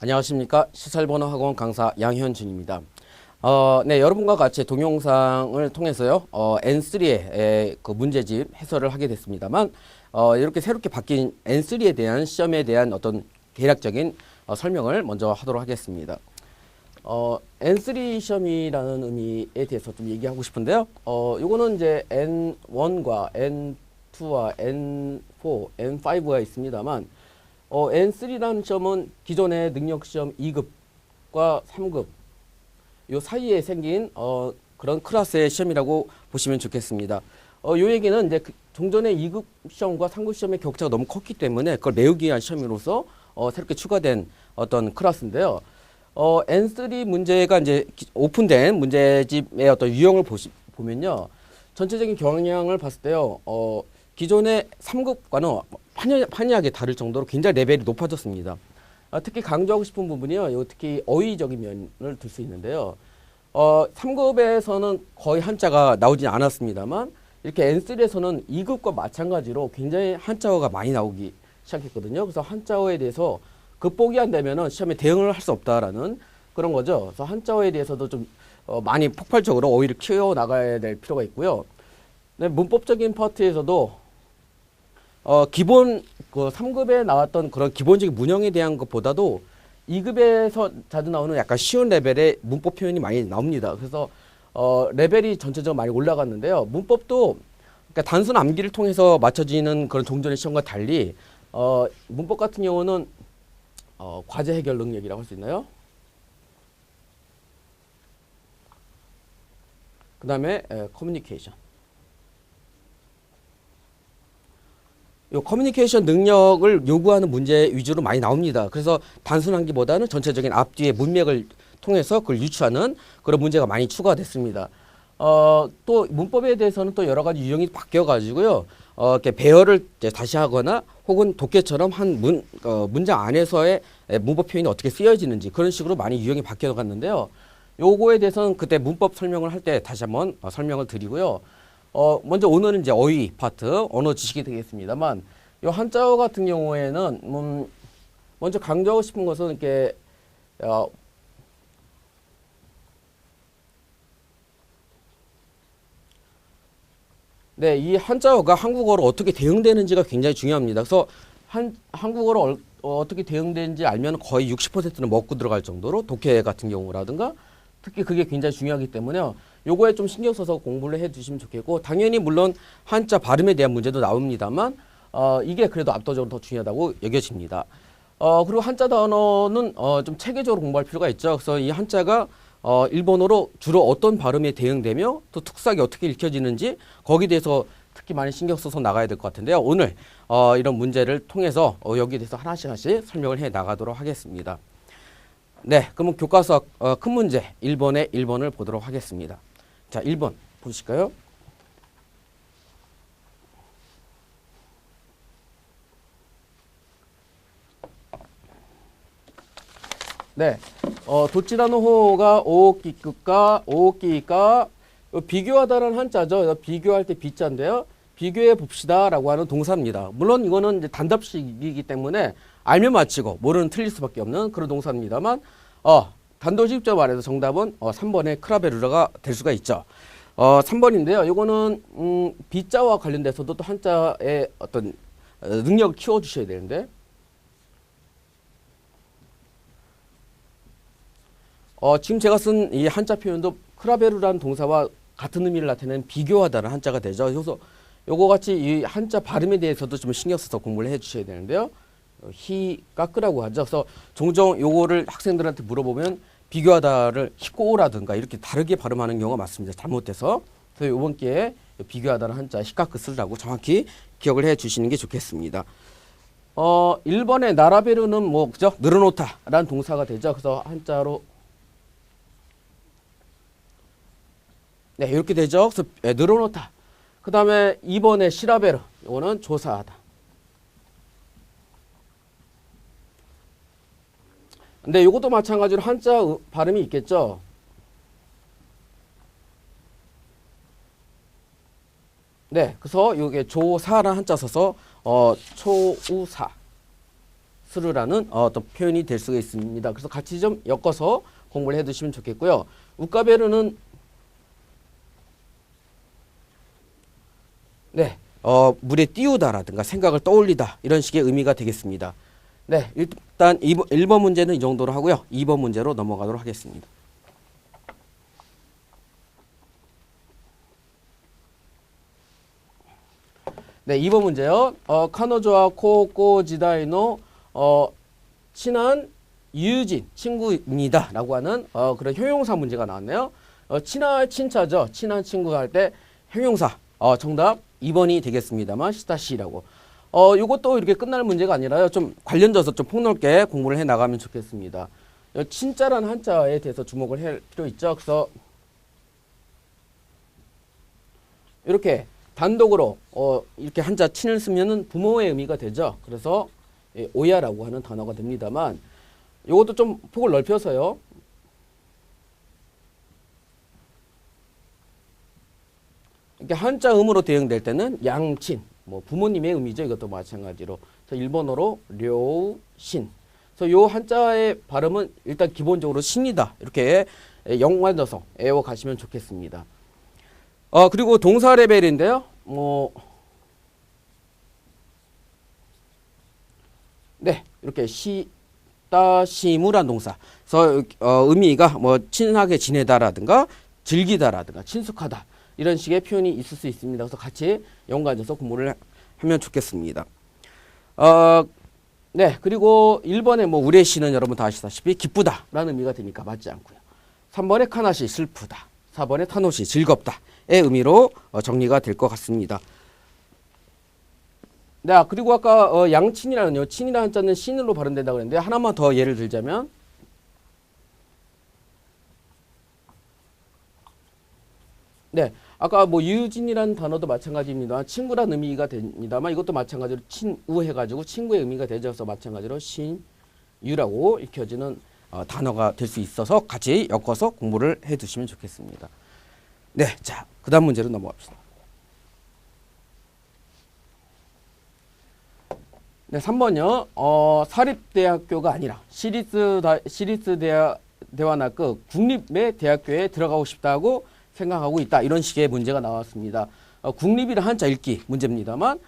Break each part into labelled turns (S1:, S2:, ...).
S1: 안녕하십니까. 시설번호 학원 강사 양현준입니다. 네, 여러분과 같이 동영상을 통해서요, N3의 그 문제집 해설을 하게 됐습니다만, 이렇게 새롭게 바뀐 N3에 대한 시험에 대한 어떤 대략적인 설명을 먼저 하도록 하겠습니다. N3 시험이라는 의미에 대해서 좀 얘기하고 싶은데요. 요거는 이제 N1과 N2와 N4, N5가 있습니다만, N3라는 시험은 기존의 능력시험 2급과 3급 요 사이에 생긴 그런 클래스의 시험이라고 보시면 좋겠습니다. 요 얘기는 이제 종전의 2급 시험과 3급 시험의 격차가 너무 컸기 때문에 그걸 메우기 위한 시험으로서 새롭게 추가된 어떤 클래스인데요. N3 문제가 이제 오픈된 문제집의 어떤 유형을 보면요. 전체적인 경향을 봤을 때요. 기존의 3급과는 판이하게 다를 정도로 굉장히 레벨이 높아졌습니다. 특히 강조하고 싶은 부분이요. 특히 어휘적인 면을 들 수 있는데요. 3급에서는 거의 한자가 나오진 않았습니다만 이렇게 N3에서는 2급과 마찬가지로 굉장히 한자어가 많이 나오기 시작했거든요. 그래서 한자어에 대해서 극복이 안 되면은 시험에 대응을 할 수 없다라는 그런 거죠. 그래서 한자어에 대해서도 좀 많이 폭발적으로 어휘를 키워 나가야 될 필요가 있고요. 네, 문법적인 파트에서도 기본 그 3급에 나왔던 그런 기본적인 문형에 대한 것보다도 2급에서 자주 나오는 약간 쉬운 레벨의 문법 표현이 많이 나옵니다. 그래서 레벨이 전체적으로 많이 올라갔는데요. 문법도 그러니까 단순 암기를 통해서 맞춰지는 그런 종전의 시험과 달리 문법 같은 경우는 과제 해결 능력이라고 할 수 있나요? 그 다음에 커뮤니케이션. 요 커뮤니케이션 능력을 요구하는 문제 위주로 많이 나옵니다. 그래서 단순 암기보다는 전체적인 앞뒤의 문맥을 통해서 그걸 유추하는 그런 문제가 많이 추가됐습니다. 또 문법에 대해서는 또 여러 가지 유형이 바뀌어 가지고요. 이렇게 배열을 이제 다시 하거나 혹은 독해처럼 한 문장 안에서의 문법 표현이 어떻게 쓰여지는지 그런 식으로 많이 유형이 바뀌어 갔는데요. 요거에 대해서는 그때 문법 설명을 할 때 다시 한번 설명을 드리고요. 먼저 오늘은 이제 어휘 파트, 언어 지식이 되겠습니다만, 요 한자어 같은 경우에는, 먼저 강조하고 싶은 것은 이렇게, 네, 이 한자어가 한국어로 어떻게 대응되는지가 굉장히 중요합니다. 그래서 한국어로 어떻게 대응되는지 알면 거의 60%는 먹고 들어갈 정도로 독해 같은 경우라든가 특히 그게 굉장히 중요하기 때문에요. 요거에 좀 신경 써서 공부를 해 주시면 좋겠고, 당연히 물론 한자 발음에 대한 문제도 나옵니다만, 이게 그래도 압도적으로 더 중요하다고 여겨집니다. 그리고 한자 단어는 좀 체계적으로 공부할 필요가 있죠. 그래서 이 한자가 일본어로 주로 어떤 발음에 대응되며 또 특수하게 어떻게 읽혀지는지 거기에 대해서 특히 많이 신경 써서 나가야 될 것 같은데요. 오늘 이런 문제를 통해서 여기에 대해서 하나씩 설명을 해 나가도록 하겠습니다. 네, 그러면 교과서 큰 문제 1번의 1번을 보도록 하겠습니다. 자, 1번 보실까요? 네, 도치라는 호가 오옥기급과 오옥기가 비교하다라는 한자죠. 비교할 때 비자인데요. 비교해 봅시다라고 하는 동사입니다. 물론 이거는 이제 단답식이기 때문에 알면 맞히고 모르는 틀릴 수밖에 없는 그런 동사입니다만 단도직입적으로 말해서 정답은 3번의 크라베르라가 될 수가 있죠. 3번인데요. 이거는 비자와 관련돼서도 또 한자의 어떤 능력을 키워주셔야 되는데 지금 제가 쓴 이 한자 표현도 크라베르라는 동사와 같은 의미를 나타내는 비교하다는 한자가 되죠. 그래서 요거 같이 이 한자 발음에 대해서도 좀 신경 써서 공부를 해 주셔야 되는데요. 히까끄라고 하죠. 그래서 종종 요거를 학생들한테 물어보면 비교하다를 히꼬라든가 이렇게 다르게 발음하는 경우가 많습니다. 잘못돼서. 그래서 이번 기회에 비교하다는 한자 히까끄 쓰라고 정확히 기억을 해 주시는 게 좋겠습니다. 1번의 나라베르는 뭐 그죠? 늘어놓다라는 동사가 되죠. 그래서 한자로 네, 이렇게 되죠. 그래서 늘어놓다. 그 다음에 2번의 시라베르. 이거는 조사하다. 근데 이것도 마찬가지로 한자 발음이 있겠죠. 네, 그래서 이게 조사라는 한자 써서 초우사. 스르라는 어떤 표현이 될 수가 있습니다. 그래서 같이 좀 엮어서 공부를 해두시면 좋겠고요. 우까베르는 네, 물에 띄우다라든가 생각을 떠올리다 이런 식의 의미가 되겠습니다. 네, 일단 1번 문제는 이 정도로 하고요. 2번 문제로 넘어가도록 하겠습니다. 네, 2번 문제요. 카노조와 코코지다이노 친한 유진 친구입니다. 라고 하는 그런 형용사 문제가 나왔네요. 친차죠. 친한 친구 할 때 형용사. 정답 2번이 되겠습니다만 시타시라고. 요것도 이렇게 끝날 문제가 아니라요. 좀 관련져서 좀 폭넓게 공부를 해 나가면 좋겠습니다. 친자라는 한자에 대해서 주목을 할 필요 있죠. 그래서 이렇게 단독으로 이렇게 한자 친을 쓰면은 부모의 의미가 되죠. 그래서 오야라고 하는 단어가 됩니다만 이것도 좀 폭을 넓혀서요. 이렇게 한자 음으로 대응될 때는 양친, 뭐 부모님의 의미죠. 이것도 마찬가지로. 일본어로 료신. 그래서 요 한자의 발음은 일단 기본적으로 신이다. 이렇게 연관져서 외워가시면 좋겠습니다. 그리고 동사 레벨인데요. 네, 이렇게 시무란 동사. 그래서 의미가 뭐 친하게 지내다라든가 즐기다라든가 친숙하다 이런 식의 표현이 있을 수 있습니다. 그래서 같이 연관져서 공부를 하면 좋겠습니다. 네, 그리고 1번에 뭐 우레시는 여러분 다 아시다시피 기쁘다라는 의미가 되니까 맞지 않고요. 3번에 카나시 슬프다. 4번에 타노시 즐겁다의 의미로 정리가 될 것 같습니다. 네, 그리고 아까 양친이라는요. 친이라는 한자는 신으로 발음된다고 했는데 하나만 더 예를 들자면 네, 아까 뭐 유진이라는 단어도 마찬가지입니다. 친구란 의미가 됩니다만 이것도 마찬가지로 친우 해가지고 친구의 의미가 되져서 마찬가지로 신유라고 읽혀지는 단어가 될 수 있어서 같이 엮어서 공부를 해두시면 좋겠습니다. 네, 자, 그 다음 문제로 넘어갑시다. 네, 3번요. 사립대학교가 아니라 시리스대와나크 국립의 대학교에 들어가고 싶다고 생각하고 있다. 이런 식의 문제가 나왔습니다. 국립이란 한자 읽기 문제입니다만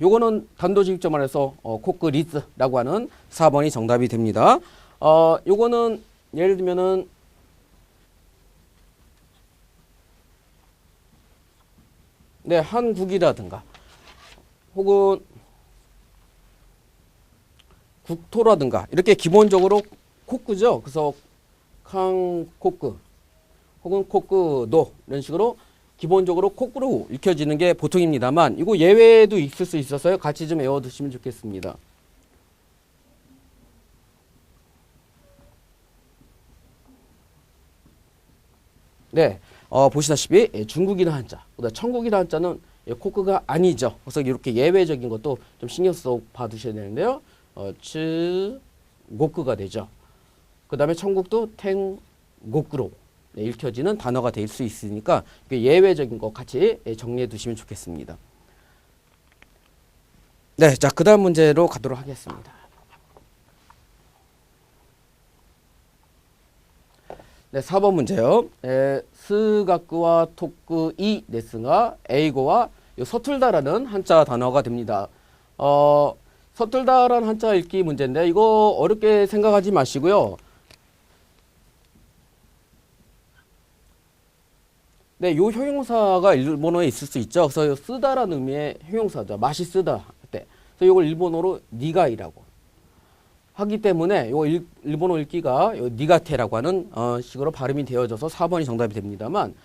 S1: 요거는 단도직입적 말해서 코크리스라고 하는 4번이 정답이 됩니다. 요거는 예를 들면은 네, 한국이라든가 혹은 국토라든가 이렇게 기본적으로 코크죠. 그래서 캉코크 혹은 코크도 이런 식으로 기본적으로 코크로 읽혀지는 게 보통입니다만 이거 예외도 있을 수 있어서요. 같이 좀 외워두시면 좋겠습니다. 네, 보시다시피 중국이나 한자, 그다음 천국이나 한자는 코크가 아니죠. 그래서 이렇게 예외적인 것도 좀 신경 써 봐두셔야 되는데요. 고크가 되죠. 그 다음에 천국도 탱고크로 읽혀지는 단어가 될 수 있으니까 예외적인 거 같이 정리해 두시면 좋겠습니다. 네, 자, 그 다음 문제로 가도록 하겠습니다. 네, 4번 문제요. 스가쿠와 토크 이 네스가 에이고와 서툴다라는 한자 단어가 됩니다. 서툴다라는 한자 읽기 문제인데 이거 어렵게 생각하지 마시고요. 네, 요 형용사가 일본어에 있을 수 있죠. 그래서 쓰다라는 의미의 형용사죠. 맛있으다 할 때. 그래서 이걸 일본어로 니가이라고 하기 때문에 요 일본어 읽기가 니가테라고 하는 식으로 발음이 되어져서 4번이 정답이 됩니다만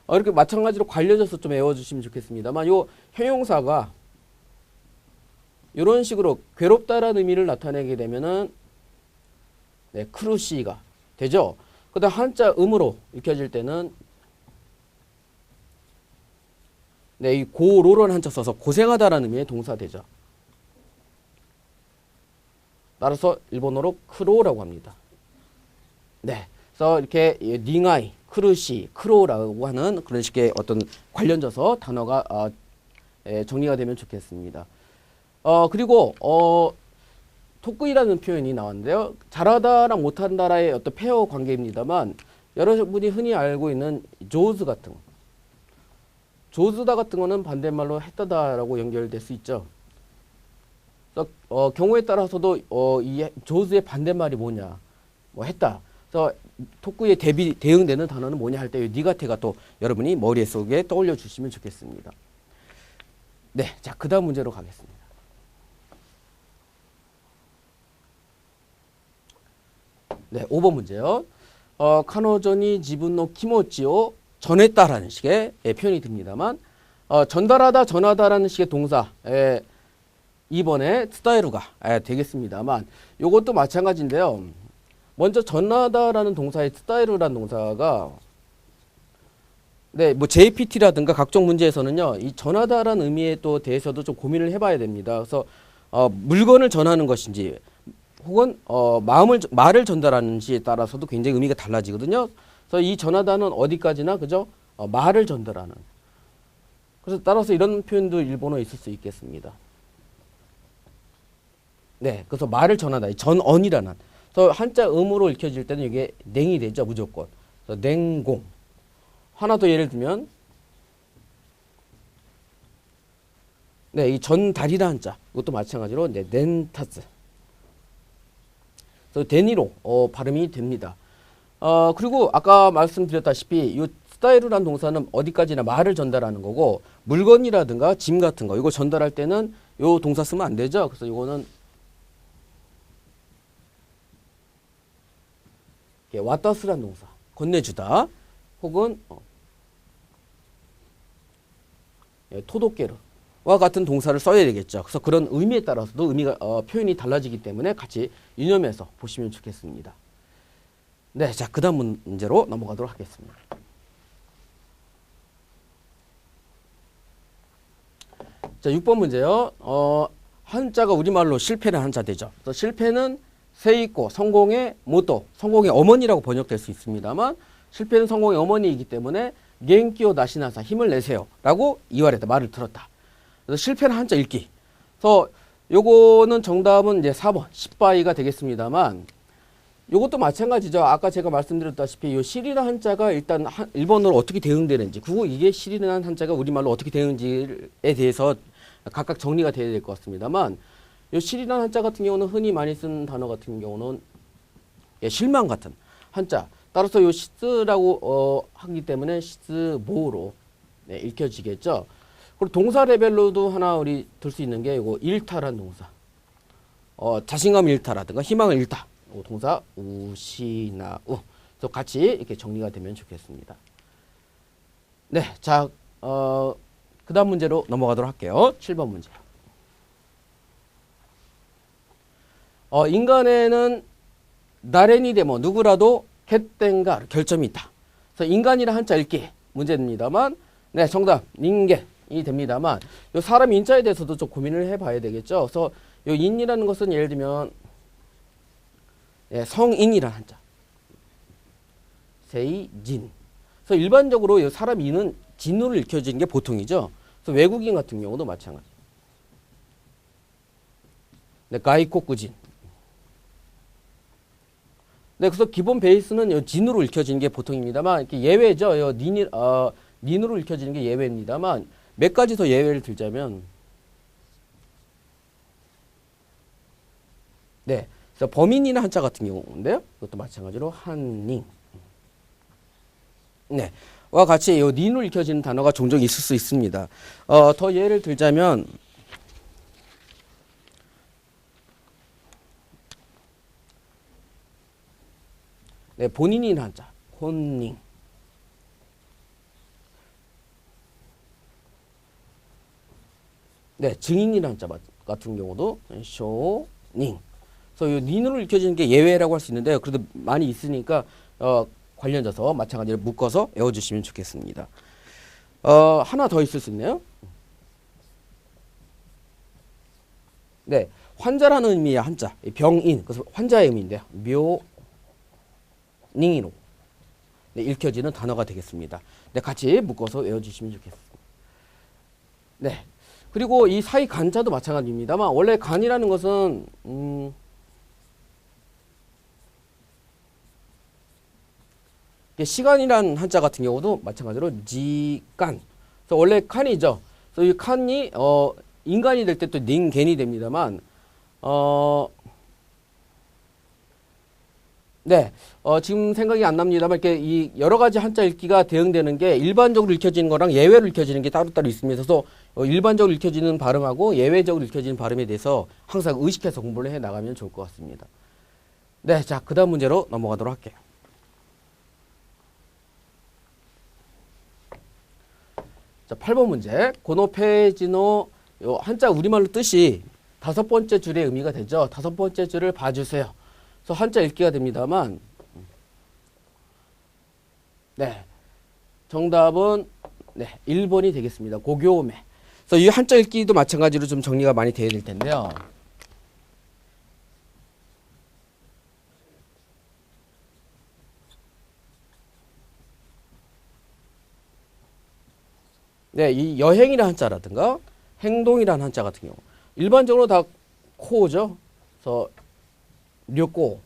S1: 이렇게 마찬가지로 관련해서 좀 외워주시면 좋겠습니다만 요 형용사가 이런 식으로 괴롭다라는 의미를 나타내게 되면은 네, 크루시가 되죠. 그다음 한자 음으로 읽혀질 때는 네, 이 고로라는 한자 써서 고생하다라는 의미의 동사 되죠. 따라서 일본어로 크로라고 합니다. 네, 그래서 이렇게 닝아이, 크루시, 크로라고 하는 그런 식의 어떤 관련져서 단어가 정리가 되면 좋겠습니다. 그리고 토크이라는 표현이 나왔는데요. 잘하다랑 못한다라의 어떤 페어 관계입니다만 여러분이 흔히 알고 있는 조즈 같은 거. 조즈다 같은 거는 반대말로 했다다라고 연결될 수 있죠. 그래서 경우에 따라서도 이 조즈의 반대말이 뭐냐, 뭐 했다. 그래서 토크에 대응되는 단어는 뭐냐 할 때 니가테가 또 여러분이 머릿속에 떠올려 주시면 좋겠습니다. 네, 자 그다음 문제로 가겠습니다. 네, 5번 문제요. 카노조니 지분노 키모치を전했다라는 식의 표현이 듭니다만 전달하다, 전하다라는 식의 동사 2번에 스타이루가 되겠습니다만 이것도 마찬가지인데요. 먼저 전하다라는 동사의 스타이루라는 동사가 네, 뭐 JPT라든가 각종 문제에서는요, 이 전하다라는 의미에 또 대해서도 좀 고민을 해봐야 됩니다. 그래서 물건을 전하는 것인지 혹은 말을 전달하는지에 따라서도 굉장히 의미가 달라지거든요. 그래서 이 전하다는 어디까지나 그죠? 말을 전달하는. 그래서 따라서 이런 표현도 일본어에 있을 수 있겠습니다. 네, 그래서 말을 전하다, 전언이라는. 그래서 한자 음으로 읽혀질 때는 이게 냉이 되죠, 무조건. 그래서 냉공. 하나 더 예를 들면, 네, 이 전달이라는 한자, 이것도 마찬가지로 네, 넨타즈. 그래서 데니로 발음이 됩니다. 그리고 아까 말씀드렸다시피 이 스타일이라는 동사는 어디까지나 말을 전달하는 거고 물건이라든가 짐 같은 거 이거 전달할 때는 이 동사 쓰면 안 되죠. 그래서 이거는 와타스라는 동사 건네주다 혹은 토도케르와 같은 동사를 써야 되겠죠. 그래서 그런 의미에 따라서도 의미가 표현이 달라지기 때문에 같이 유념해서 보시면 좋겠습니다. 네, 자 그다음 문제로 넘어가도록 하겠습니다. 자 6번 문제요. 한자가 우리말로 실패는 한자 되죠. 그래서 실패는 세이코 성공의 모토, 성공의 어머니라고 번역될 수 있습니다만 실패는 성공의 어머니이기 때문에 겐키오 나시나사 힘을 내세요라고 이와레다 말을 들었다. 그래서 실패는 한자 읽기. 그래서 요거는 정답은 이제 4번 10바이가 되겠습니다만 요것도 마찬가지죠. 아까 제가 말씀드렸다시피 요 실이라는 한자가 일단 일본어로 어떻게 대응되는지 그리고 이게 실이라는 한자가 우리말로 어떻게 되는지에 대해서 각각 정리가 돼야 될 것 같습니다만 요 실이라는 한자 같은 경우는 흔히 많이 쓰는 단어 같은 경우는 실망 같은 한자. 따라서 요 시스라고 하기 때문에 시스모로 읽혀지겠죠. 그리고 동사 레벨로도 하나 우리 들 수 있는 게 이거 일타란 동사. 자신감 일타라든가 희망을 일타. 동사 우시나우. 또 같이 이렇게 정리가 되면 좋겠습니다. 네, 자 그다음 문제로 넘어가도록 할게요. 7번 문제. 인간에는 나레니 데모 누구라도 겟땡가 결점이 있다. 그래서 인간이라 한자 읽기 문제입니다만, 네 정답 닌겐이 됩니다만, 요 사람 인자에 대해서도 좀 고민을 해봐야 되겠죠. 그래서 요 인이라는 것은 예를 들면 성인이라는 한자, 세이진. 그래서 일반적으로 요 사람 인은 진으로 읽혀지는 게 보통이죠. 그래서 외국인 같은 경우도 마찬가지. 네, 가이코쿠진. 네, 그래서 기본 베이스는 요 진으로 읽혀지는 게 보통입니다만, 이렇게 예외죠. 요 닌으로 읽혀지는 게 예외입니다만, 몇 가지 더 예외를 들자면, 네, 그래서 범인이나 한자 같은 경우인데요. 이것도 마찬가지로 한닝. 네, 와 같이 요 닌으로 읽혀지는 단어가 종종 있을 수 있습니다. 더 예를 들자면, 네, 본인이나 한자, 혼닝. 네, 증인이라는 한자 같은 경우도 쇼닝. 그래서 이 닌으로 읽혀지는 게 예외라고 할 수 있는데요. 그래도 많이 있으니까 관련져서 마찬가지로 묶어서 외워주시면 좋겠습니다. 하나 더 있을 수 있네요. 네, 환자라는 의미의 한자, 병인. 그래서 환자의 의미인데요. 묘닝이로 네, 읽혀지는 단어가 되겠습니다. 네, 같이 묶어서 외워주시면 좋겠습니다. 네. 그리고 이 사이 간자도 마찬가지입니다만 원래 간이라는 것은 시간이란 한자 같은 경우도 마찬가지로 지간. 그래서 원래 칸이죠. 그래서 이 칸이 인간이 될 때 또 닌겐이 됩니다만 네, 지금 생각이 안 납니다만 이렇게 이 여러 가지 한자 읽기가 대응되는 게 일반적으로 읽혀지는 거랑 예외로 읽혀지는 게 따로따로 있습니다. 그래서 일반적으로 읽혀지는 발음하고 예외적으로 읽혀지는 발음에 대해서 항상 의식해서 공부를 해 나가면 좋을 것 같습니다. 네, 자, 그 다음 문제로 넘어가도록 할게요. 자, 8번 문제. 고노페지노 요 한자 우리말로 뜻이 다섯 번째 줄의 의미가 되죠. 다섯 번째 줄을 봐주세요. 그래서 한자 읽기가 됩니다만, 네, 정답은 네, 1번이 되겠습니다. 고교매. 그래서 이 한자 읽기도 마찬가지로 좀 정리가 많이 되어야 될 텐데요. 네, 이 여행이라는 한자라든가 행동이라는 한자 같은 경우 일반적으로 다 코죠. 그래서 료꼬,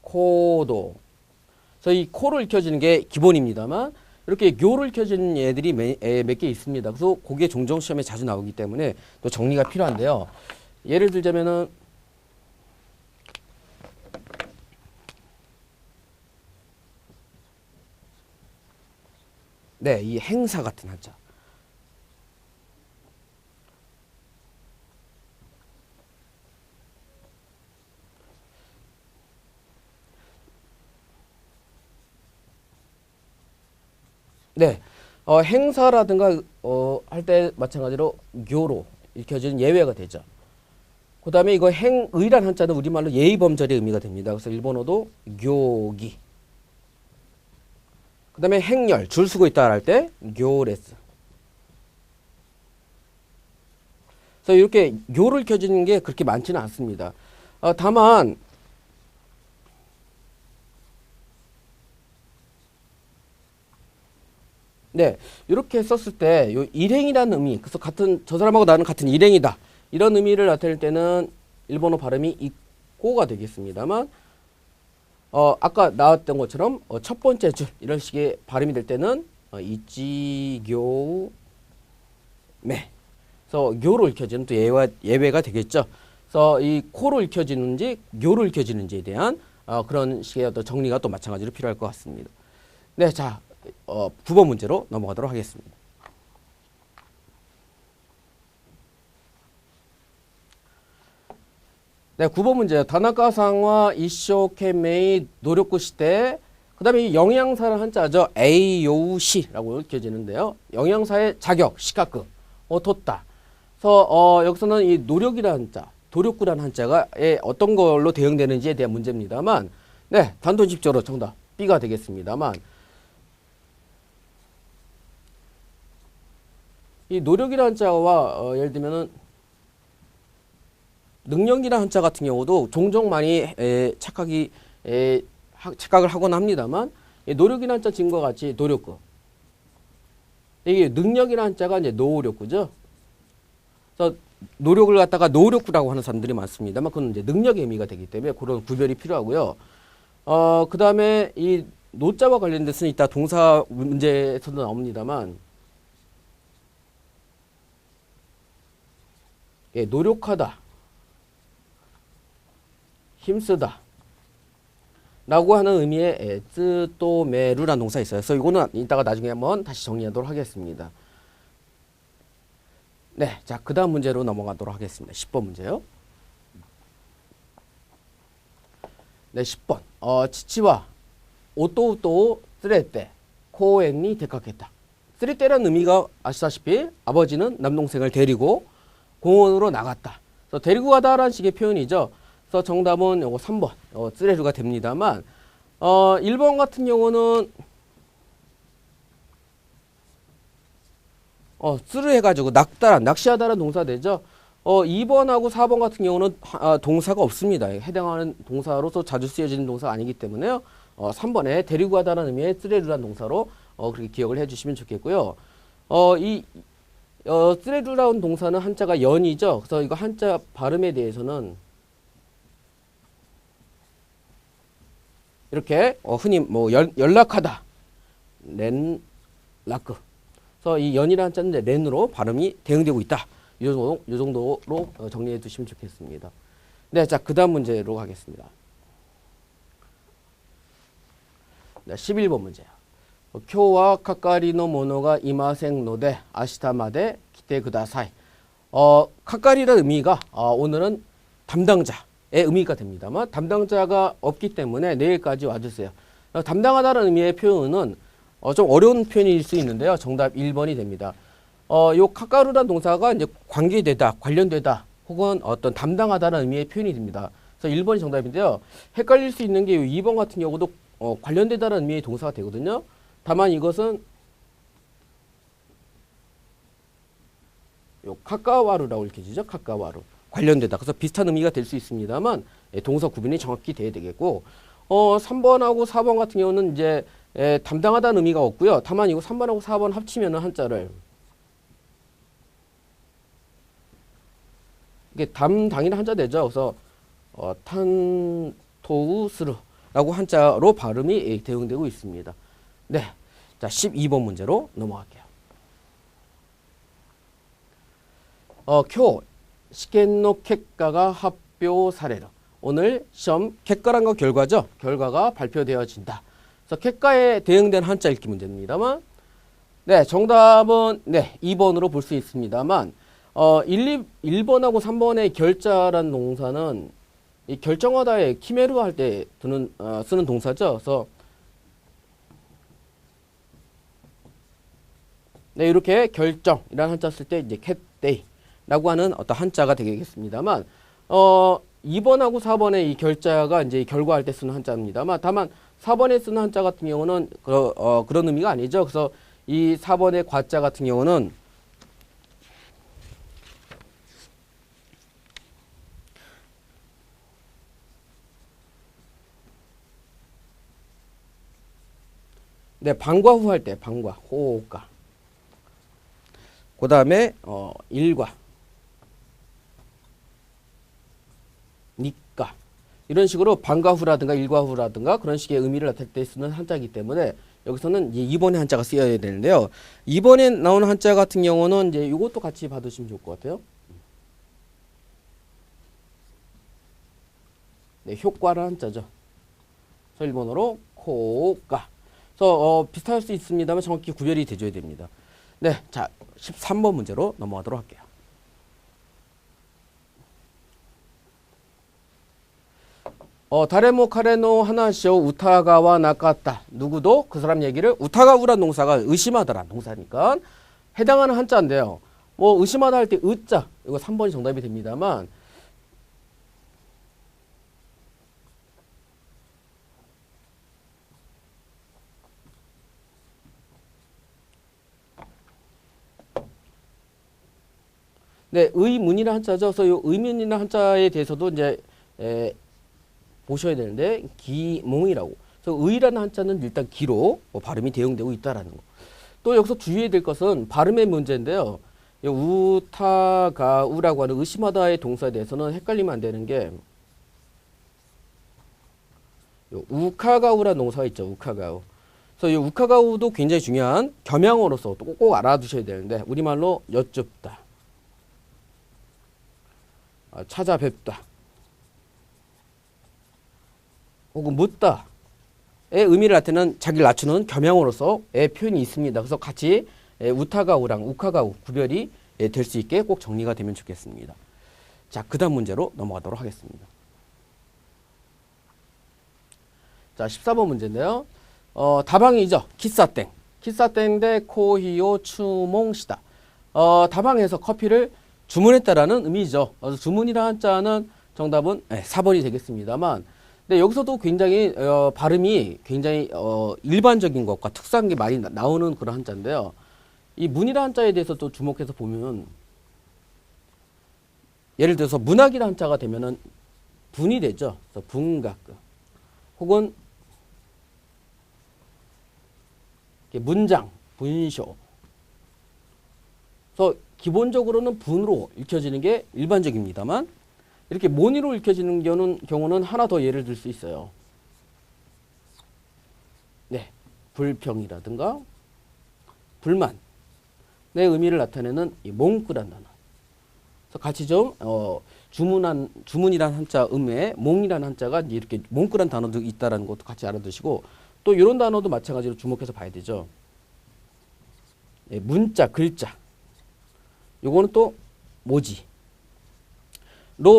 S1: 코도. 그래서 이 코를 익혀지는 게 기본입니다만 이렇게 교를 익혀지는 애들이 몇 개 있습니다. 그래서 그게 종종 시험에 자주 나오기 때문에 또 정리가 필요한데요. 예를 들자면은 네, 이 행사 같은 한자. 네, 행사라든가 할 때 마찬가지로 교로 읽혀지는 예외가 되죠. 그 다음에 이거 행의란 한자는 우리말로 예의범절의 의미가 됩니다. 그래서 일본어도 교기. 그 다음에 행렬, 줄 서고 있다 할 때 교레스. 그래서 이렇게 교를 익혀지는 게 그렇게 많지는 않습니다. 다만 네, 이렇게 썼을 때, 요 일행이라는 의미, 그래서 저 사람하고 나는 같은 일행이다. 이런 의미를 나타낼 때는 일본어 발음이 이꼬가 되겠습니다만, 아까 나왔던 것처럼, 첫 번째 줄, 이런 식의 발음이 될 때는, 이지교매. 그래서 교로 읽혀지는 또 예외가 되겠죠. 그래서 이 코로 읽혀지는지, 교로 읽혀지는지에 대한, 그런 식의 어떤 정리가 또 마찬가지로 필요할 것 같습니다. 네, 자. 9번 문제로 넘어가도록 하겠습니다. 네, 9번 문제. 다나카상와 이쇼케메이 노력구 시대. 그 다음에 영양사를 한자죠. 에이요시라고 읽혀지는데요. 영양사의 자격, 시카크, 뒀다. 그래서 여기서는 이 노력이라는 한자, 도력구라는 한자가 어떤 걸로 대응되는지에 대한 문제입니다만, 네, 단도직입적으로 정답 B가 되겠습니다만, 이 노력이라는 한자와 예를 들면은 능력이라는 한자 같은 경우도 종종 많이 착각을 하곤 합니다만 노력이라는 한자 지금과 같이 노력구 이게 능력이라는 한자가 이제 노력구죠. 그래서 노력을 갖다가 노력구라고 하는 사람들이 많습니다만 그건 이제 능력의 의미가 되기 때문에 그런 구별이 필요하고요. 그 다음에 이 노자와 관련돼서는 이따 동사 문제에서도 나옵니다만 예, 노력하다, 힘쓰다 라고 하는 의미의 쯔또메루라는 동사 있어요. 그래서 이거는 이따가 나중에 한번 다시 정리하도록 하겠습니다. 네, 자, 그 다음 문제로 넘어가도록 하겠습니다. 10번 문제요. 네, 10번. 치치와 오또우또 쓰레떼 코엔니 데카케타. 쓰레떼라는 의미가 아시다시피 아버지는 남동생을 데리고 공원으로 나갔다. 그래서 데리고 가다라는 식의 표현이죠. 그래서 정답은 요거 3번 쓰레루가 됩니다만 1번 같은 경우는 쓰르 해가지고 낚시하다라는 동사 되죠. 2번하고 4번 같은 경우는 동사가 없습니다. 해당하는 동사로서 자주 쓰여지는 동사가 아니기 때문에요. 3번에 데리고 가다라는 의미의 쓰레루라는 동사로 그렇게 기억을 해주시면 좋겠고요. 쓰레루라는 동사는 한자가 연이죠. 그래서 이거 한자 발음에 대해서는 이렇게 흔히 뭐 연락하다 렌라크. 그래서 이 연이라는 한자는 이제 렌으로 발음이 대응되고 있다. 이 정도로 정리해 두시면 좋겠습니다. 네, 자, 그 다음 문제로 가겠습니다. 네, 11번 문제야. 쿄와 카카리노 모노가 이마생 노데 아시타마데 기대 그다사이. 카카리라는 의미가 오늘은 담당자의 의미가 됩니다만 담당자가 없기 때문에 내일까지 와주세요. 담당하다는 의미의 표현은 좀 어려운 표현일 수 있는데요. 정답 1번이 됩니다. 요 카카루라는 동사가 이제 관계되다, 관련되다, 혹은 어떤 담당하다는 의미의 표현이 됩니다. 그래서 1번이 정답인데요. 헷갈릴 수 있는 게 2번 같은 경우도 관련되다는 의미의 동사가 되거든요. 다만 이것은 요 카카와루라고 이렇게 지죠. 카카와루. 관련되다. 그래서 비슷한 의미가 될 수 있습니다만 동사 구분이 정확히 돼야 되겠고 3번하고 4번 같은 경우는 이제 담당하다는 의미가 없고요. 다만 이거 3번하고 4번 합치면은 한자를 이게 담당이나 한자 되죠. 그래서 탄토우스르라고 한자로 발음이 대응되고 있습니다. 네, 자 12번 문제로 넘어갈게요. 쿄 시켄노 켓가가発表される. 오늘 시험 켓가란 거 결과죠. 결과가 발표되어진다. 그래서 켓가에 대응된 한자 읽기 문제입니다만, 네, 정답은 네 2번으로 볼 수 있습니다만, 1번하고 3번의 결자란 동사는 이 결정하다의 키메르 할 때 쓰는 동사죠. 그래서 네, 이렇게 결정이라는 한자 쓸 때 이제 캣데이라고 하는 어떤 한자가 되겠습니다만, 2번하고 4번의 이 결자가 이제 결과할 때 쓰는 한자입니다만, 다만 4번에 쓰는 한자 같은 경우는 그런 의미가 아니죠. 그래서 이 4번의 과자 같은 경우는 네, 방과 후 할 때 방과 호가. 그 다음에 일과 니까 이런 식으로 방과 후라든가 일과 후라든가 그런 식의 의미를 나타낼 때 쓰는 한자이기 때문에 여기서는 이제 2번의 한자가 쓰여야 되는데요. 2번에 나오는 한자 같은 경우는 이제 이것도 같이 봐두시면 좋을 것 같아요. 네, 효과라는 한자죠. 그래서 일본어로 코가. 그래서 비슷할 수 있습니다만 정확히 구별이 되줘야 됩니다. 네, 자 13번 문제로 넘어가도록 할게요. 다레모 카레노 하나시오 우타가와 나카타. 누구도 그 사람 얘기를 우타가우란 동사가 의심하다란 동사니까 해당하는 한자인데요. 뭐 의심하다 할 때 의자 이거 3번이 정답이 됩니다만 네, 의문이라는 한자죠. 그래서 이 의문이라는 한자에 대해서도 이제 보셔야 되는데 기몽이라고. 그래서 의라는 한자는 일단 기로 발음이 대응되고 있다라는 거. 또 여기서 주의해야 될 것은 발음의 문제인데요. 우타가우라고 하는 의심하다의 동사에 대해서는 헷갈리면 안 되는 게 우카가우라는 동사가 있죠. 우카가우. 그래서 이 우카가우도 굉장히 중요한 겸양어로서 또 꼭 알아두셔야 되는데 우리말로 여쭙다. 찾아뵙다 혹은 묻다의 의미를 나타내는 자기를 낮추는 겸양어로서의 표현이 있습니다. 그래서 같이 우타가우랑 우카가우 구별이 될 수 있게 꼭 정리가 되면 좋겠습니다. 자, 그 다음 문제로 넘어가도록 하겠습니다. 자, 14번 문제인데요. 다방이죠. 키사땡. 키사땡 대 코히오 추몽시다. 다방에서 커피를 주문했다라는 의미죠. 그래서 주문이라는 한자는 정답은 4번이 되겠습니다만, 근데 여기서도 굉장히 발음이 굉장히 일반적인 것과 특수한 게 많이 나오는 그런 한자인데요. 이 문이라는 한자에 대해서 또 주목해서 보면 예를 들어서 문학이라는 한자가 되면은 분이 되죠. 그래서 분각 혹은 문장, 분쇼. 그래서 기본적으로는 분으로 읽혀지는 게 일반적입니다만 이렇게 모니로 읽혀지는 경우는 하나 더 예를 들 수 있어요. 네, 불평이라든가 불만의 의미를 나타내는 이 몽끄란 단어. 그래서 같이 좀 주문이란 한자 음에 몽이라는 한자가 이렇게 몽끄란 단어도 있다라는 것도 같이 알아두시고 또 이런 단어도 마찬가지로 주목해서 봐야 되죠. 예, 문자, 글자. 요거는 또 모지로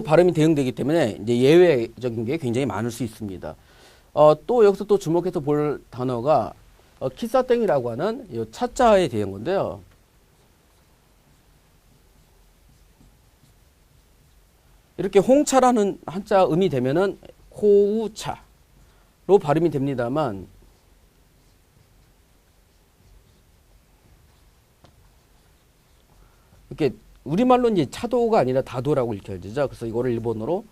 S1: 발음이 대응되기 때문에 이제 예외적인 게 굉장히 많을 수 있습니다. 또 여기서 또 주목해서 볼 단어가 키사땡이라고 하는 이 차자에 대한 건데요. 이렇게 홍차라는 한자 음이 되면은 호우차로 발음이 됩니다만 이렇게 우리말로 이제 차도가 아니라 다도라고 읽혀야 되죠. 그래서 이거를 일본어로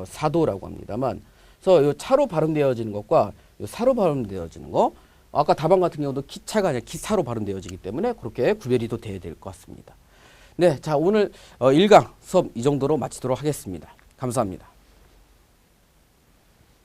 S1: 사도라고 합니다만, 그래서 요 차로 발음되어지는 것과 요 사로 발음되어지는 거, 아까 다방 같은 경우도 키차가 아니라 키사로 발음되어지기 때문에 그렇게 구별이 또 돼야 될 것 같습니다. 네, 자 오늘 1강 수업 이 정도로 마치도록 하겠습니다. 감사합니다.